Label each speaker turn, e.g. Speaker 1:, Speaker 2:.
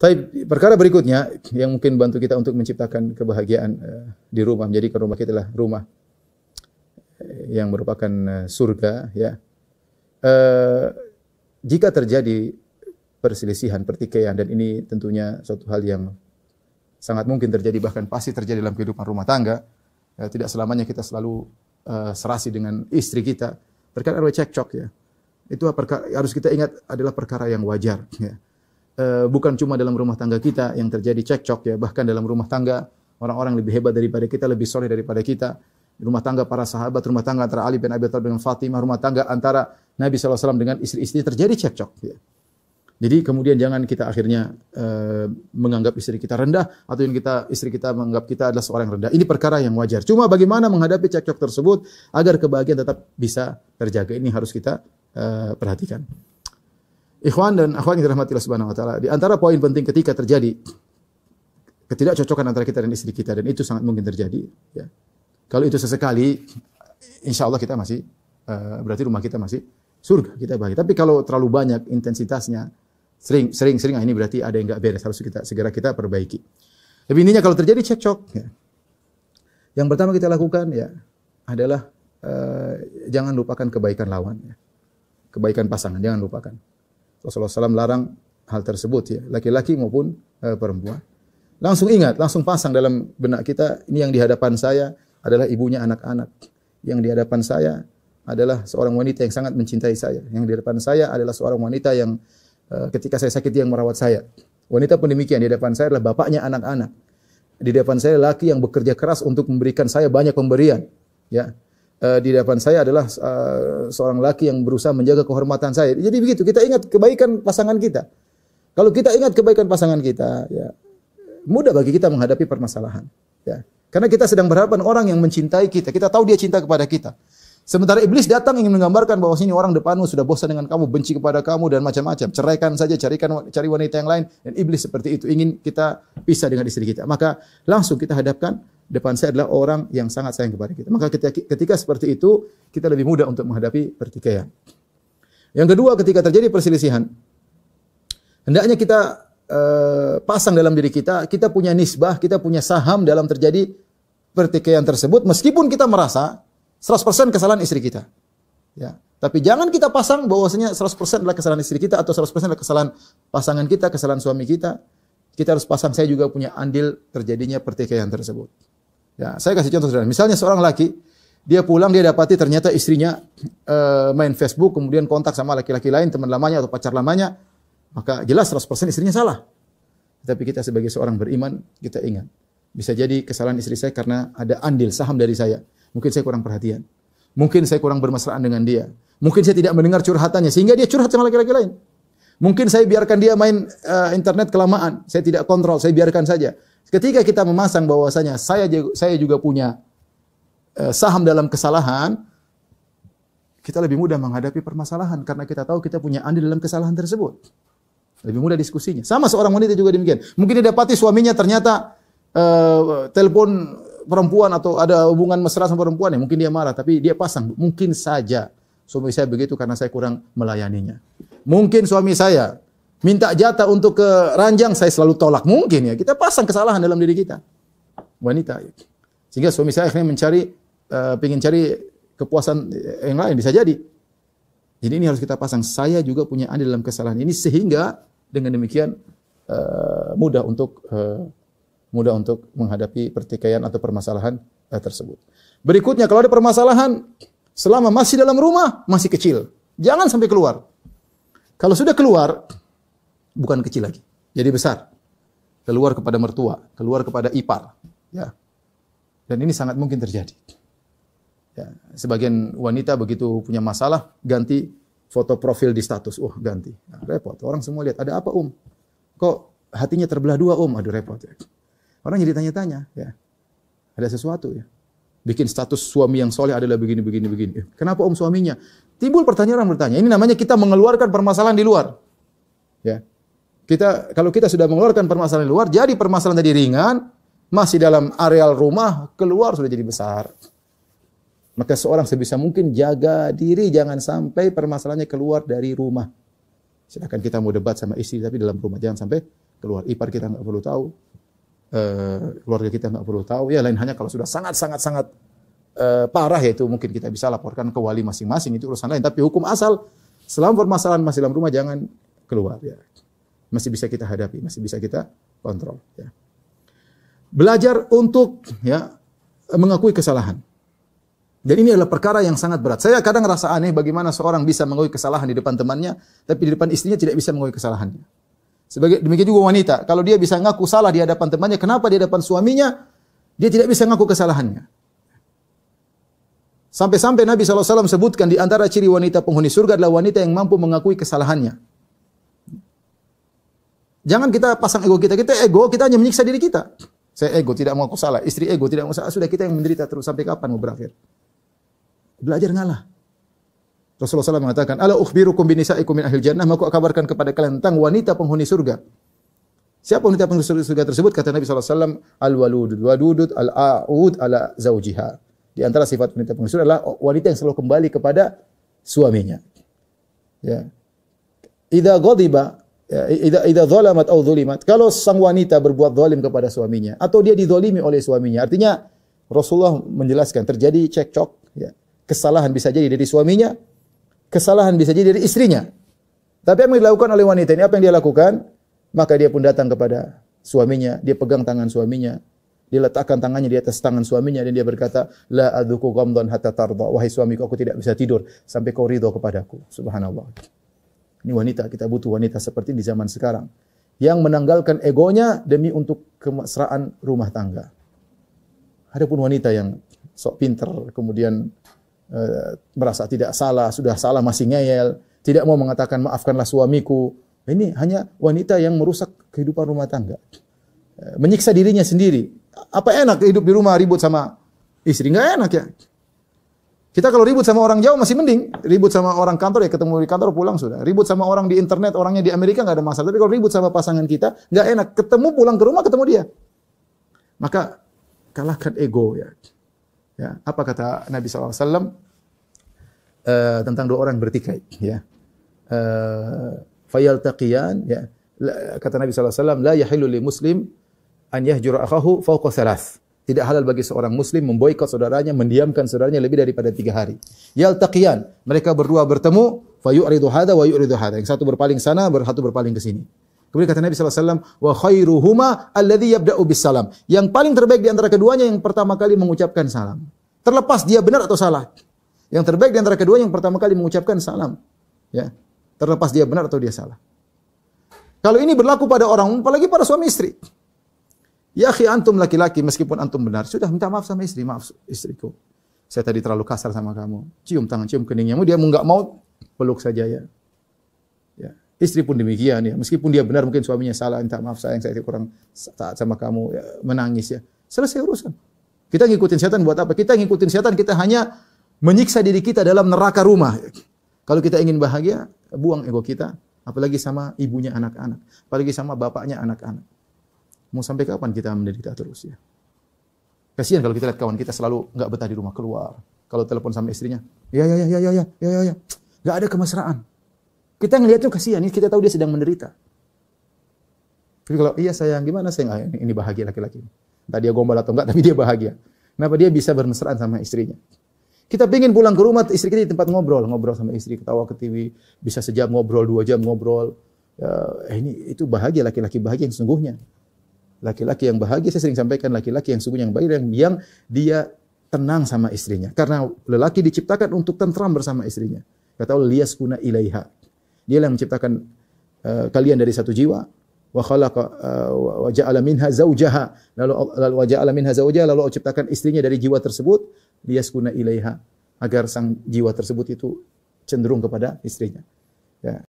Speaker 1: Tapi perkara berikutnya yang mungkin bantu kita untuk menciptakan kebahagiaan di rumah, menjadikan rumah kita adalah rumah yang merupakan surga, ya. Jika terjadi perselisihan, pertikaian, dan ini tentunya suatu hal yang sangat mungkin terjadi, bahkan pasti terjadi dalam kehidupan rumah tangga. Tidak selamanya kita selalu serasi dengan istri kita. Terkadang ada cekcok, ya. Itu harus kita ingat adalah perkara yang wajar, ya. Bukan cuma dalam rumah tangga kita yang terjadi cekcok, ya, bahkan dalam rumah tangga orang-orang lebih hebat daripada kita, lebih soleh daripada kita. Rumah tangga para sahabat, rumah tangga antara Ali bin Abi Thalib dengan Fatimah, rumah tangga antara Nabi SAW dengan istri-istri terjadi cekcok, ya. Jadi kemudian jangan kita akhirnya menganggap istri kita rendah, atau yang istri kita menganggap kita adalah seorang yang rendah. Ini perkara yang wajar. Cuma bagaimana menghadapi cekcok tersebut agar kebahagiaan tetap bisa terjaga, ini harus kita perhatikan. Ikhwan dan akhwat yang dirahmati Allah Subhanahu wa taala, di antara poin penting ketika terjadi ketidakcocokan antara kita dan istri kita, dan itu sangat mungkin terjadi, ya. Kalau itu sesekali, insya Allah kita masih berarti rumah kita masih surga, kita bahagia. Tapi kalau terlalu banyak intensitasnya, sering, ini berarti ada yang enggak beres, harus segera kita perbaiki. Tapi intinya kalau terjadi cekcok, ya, yang pertama kita lakukan, ya, adalah jangan lupakan kebaikan lawan, ya. Kebaikan pasangan jangan lupakan. Rasulullah SAW larang hal tersebut, ya, laki-laki maupun perempuan. Langsung ingat, langsung pasang dalam benak kita, ini yang di hadapan saya adalah ibunya anak-anak. Yang di hadapan saya adalah seorang wanita yang sangat mencintai saya. Yang di hadapan saya adalah seorang wanita yang ketika saya sakit yang merawat saya. Wanita pun demikian, di hadapan saya adalah bapaknya anak-anak. Di depan saya laki yang bekerja keras untuk memberikan saya banyak pemberian, ya. Di depan saya adalah seorang laki yang berusaha menjaga kehormatan saya. Jadi begitu, kita ingat kebaikan pasangan kita. Kalau kita ingat kebaikan pasangan kita, ya, mudah bagi kita menghadapi permasalahan, ya. Karena kita sedang berhadapan orang yang mencintai kita. Kita tahu dia cinta kepada kita. Sementara iblis datang ingin menggambarkan bahwa sini orang depanmu sudah bosan dengan kamu, benci kepada kamu dan macam-macam. Ceraikan saja, cari wanita yang lain. Dan iblis seperti itu ingin kita pisah dengan istri kita. Maka langsung kita hadapkan, depan saya adalah orang yang sangat sayang kepada kita. Maka ketika seperti itu, kita lebih mudah untuk menghadapi pertikaian. Yang kedua, ketika terjadi perselisihan, hendaknya kita pasang dalam diri kita, kita punya nisbah, kita punya saham dalam terjadi pertikaian tersebut, meskipun kita merasa 100% kesalahan istri kita, ya. Tapi jangan kita pasang bahwasanya 100% adalah kesalahan istri kita atau 100% adalah kesalahan pasangan kita, kesalahan suami kita. Kita harus pasang saya juga punya andil terjadinya pertikaian tersebut. Ya, saya kasih contoh sederhana. Misalnya seorang laki, dia pulang, dia dapati ternyata istrinya main Facebook, kemudian kontak sama laki-laki lain, teman lamanya atau pacar lamanya, maka jelas 100% istrinya salah. Tapi kita sebagai seorang beriman, kita ingat, bisa jadi kesalahan istri saya karena ada andil saham dari saya. Mungkin saya kurang perhatian. Mungkin saya kurang bermesraan dengan dia. Mungkin saya tidak mendengar curhatannya sehingga dia curhat sama laki-laki lain. Mungkin saya biarkan dia main internet kelamaan. Saya tidak kontrol, saya biarkan saja. Ketika kita memasang bahwasanya saya juga punya saham dalam kesalahan, kita lebih mudah menghadapi permasalahan karena kita tahu kita punya andil dalam kesalahan tersebut. Lebih mudah diskusinya. Sama seorang wanita juga demikian. Mungkin dia dapati suaminya ternyata telepon perempuan atau ada hubungan mesra sama perempuan, ya mungkin dia marah, tapi dia pasang, mungkin saja suami saya begitu karena saya kurang melayaninya. Mungkin suami saya minta jatah untuk ke ranjang, saya selalu tolak. Mungkin, ya, kita pasang kesalahan dalam diri kita. Wanita. Sehingga suami saya akhirnya ingin cari kepuasan yang lain, bisa jadi. Jadi ini harus kita pasang, saya juga punya andil dalam kesalahan ini, sehingga dengan demikian mudah untuk menghadapi pertikaian atau permasalahan tersebut. Berikutnya, kalau ada permasalahan, selama masih dalam rumah, masih kecil. Jangan sampai keluar. Kalau sudah keluar, bukan kecil lagi, jadi besar. Keluar kepada mertua, keluar kepada ipar. Ya. Dan ini sangat mungkin terjadi. Ya. Sebagian wanita begitu punya masalah, ganti foto profil di status. Ganti. Nah, repot. Orang semua lihat, ada apa Kok hatinya terbelah dua Aduh repot. Ya. Orang jadi tanya-tanya, ya. Ada sesuatu, ya. Bikin status suami yang soleh adalah begini. Kenapa suaminya? Timbul pertanyaan, orang bertanya. Ini namanya kita mengeluarkan permasalahan di luar. Ya. Kalau kita sudah mengeluarkan permasalahan di luar, jadi permasalahan tadi ringan, masih dalam areal rumah, keluar sudah jadi besar. Maka seorang sebisa mungkin jaga diri, jangan sampai permasalahannya keluar dari rumah. Silakan kita mau debat sama istri, tapi dalam rumah. Jangan sampai keluar ipar kita nggak perlu tahu, keluarga kita nggak perlu tahu. Ya lain hanya kalau sudah sangat parah, yaitu mungkin kita bisa laporkan ke wali masing-masing, itu urusan lain. Tapi hukum asal selama permasalahan masih dalam rumah jangan keluar. Ya. Masih bisa kita hadapi, masih bisa kita kontrol. Ya. Belajar untuk mengakui kesalahan. Dan ini adalah perkara yang sangat berat. Saya kadang rasa aneh bagaimana seorang bisa mengakui kesalahan di depan temannya, tapi di depan istrinya tidak bisa mengakui kesalahannya. Demikian juga wanita, kalau dia bisa ngaku salah di hadapan temannya, kenapa di hadapan suaminya dia tidak bisa ngaku kesalahannya? Sampai-sampai Nabi SAW sebutkan di antara ciri wanita penghuni surga adalah wanita yang mampu mengakui kesalahannya. Jangan kita pasang ego kita hanya menyiksa diri kita. Saya ego, tidak mau aku salah. Istri ego, tidak mau salah. Sudah kita yang menderita terus. Sampai kapan mau berakhir? Belajar ngalah. Rasulullah SAW mengatakan, Ala ukhbirukum binisa'ikum min ahli jannah. Maka aku kabarkan kepada kalian tentang wanita penghuni surga. Siapa wanita penghuni surga tersebut? Kata Nabi SAW, Al-waludud, al-a'ud, ala zawjiha. Di antara sifat wanita penghuni surga adalah wanita yang selalu kembali kepada suaminya. Ya. Idza ghadiba, idza zalamat aw zulimat, kalau sang wanita berbuat zalim kepada suaminya atau dia dizalimi oleh suaminya, artinya Rasulullah menjelaskan terjadi cekcok, ya. Kesalahan bisa jadi dari suaminya, kesalahan bisa jadi dari istrinya. Tapi apa yang dilakukan oleh wanita ini? Apa yang dia lakukan? Maka dia pun datang kepada suaminya, dia pegang tangan suaminya, dia letakkan tangannya di atas tangan suaminya dan dia berkata, la adzuku ghamdan hatta tarda, wahai suamiku, aku tidak bisa tidur sampai kau ridho kepadaku. Subhanallah. Ini wanita, kita butuh wanita seperti di zaman sekarang yang menanggalkan egonya demi untuk kemesraan rumah tangga. Adapun wanita yang sok pinter, kemudian merasa tidak salah, sudah salah masih ngeyel, tidak mau mengatakan maafkanlah suamiku. Ini hanya wanita yang merusak kehidupan rumah tangga. Menyiksa dirinya sendiri. Apa enak hidup di rumah ribut sama istri? Enggak enak ya. Kita kalau ribut sama orang jauh masih mending. Ribut sama orang kantor ya ketemu di kantor pulang sudah. Ribut sama orang di internet, orangnya di Amerika enggak ada masalah. Tapi kalau ribut sama pasangan kita, enggak enak. Ketemu pulang ke rumah ketemu dia. Maka kalahkan ego ya. Ya, apa kata Nabi SAW tentang dua orang bertikai? Ya, fayaltaqiyan. Ya, kata Nabi SAW, la yahillu li muslim an yahjura akhahu fawqa thalath. Tidak halal bagi seorang muslim memboikot saudaranya, mendiamkan saudaranya lebih daripada 3 hari. Yaltaqiyan, mereka berdua bertemu, fayu'ridu hadha wa yu'ridu hadha. Yang satu berpaling sana, satu berpaling ke sini. Kemudian kata Nabi SAW, wa khairuhuma alladhi yabda'u bis salam. Yang paling terbaik di antara keduanya yang pertama kali mengucapkan salam. Terlepas dia benar atau salah. Yang terbaik di antara keduanya yang pertama kali mengucapkan salam. Ya. Terlepas dia benar atau dia salah. Kalau ini berlaku pada orang, apalagi pada suami istri. Ya akhi, antum laki-laki, meskipun antum benar, sudah minta maaf sama istri. Maaf istriku, saya tadi terlalu kasar sama kamu. Cium tangan, cium keningnya. Dia nggak mau, peluk saja ya. Ya. Istri pun demikian ya. Meskipun dia benar, mungkin suaminya salah, minta maaf sayang, saya kurang taat sama kamu, ya, menangis ya. Selesai urusan. Kita ngikutin setan buat apa? Kita ngikutin setan, kita hanya menyiksa diri kita dalam neraka rumah. Kalau kita ingin bahagia, buang ego kita, apalagi sama ibunya anak-anak, apalagi sama bapaknya anak-anak. Mau sampai kapan kita menderita terus ya? Kasihan kalau kita lihat kawan kita selalu enggak betah di rumah, keluar. Kalau telepon sama istrinya, ya. Enggak ada kemesraan. Kita ngelihat tuh kasihan, kita tahu dia sedang menderita. Jadi kalau iya sayang, gimana sayang? Ini bahagia laki-laki. Entah dia gombal atau enggak, tapi dia bahagia. Kenapa dia bisa bermesraan sama istrinya? Kita pengen pulang ke rumah, istri kita di tempat ngobrol sama istri, ketawa ke TV, bisa sejam ngobrol, 2 jam ngobrol. Itu bahagia, laki-laki bahagia yang sesungguhnya. Laki-laki yang bahagia, saya sering sampaikan, laki-laki yang sungguhnya yang baik, yang dia tenang sama istrinya. Karena lelaki diciptakan untuk tentram bersama istrinya. Kata Allah, liyaskuna ilaiha. Dia yang menciptakan kalian dari satu jiwa. Wa khalaqa wa ja'ala minha zawjaha. Lalu wa ja'ala minha zawjaha, lalu Allah ciptakan istrinya dari jiwa tersebut, liyaskuna ilaiha, agar sang jiwa tersebut itu cenderung kepada istrinya. Ya.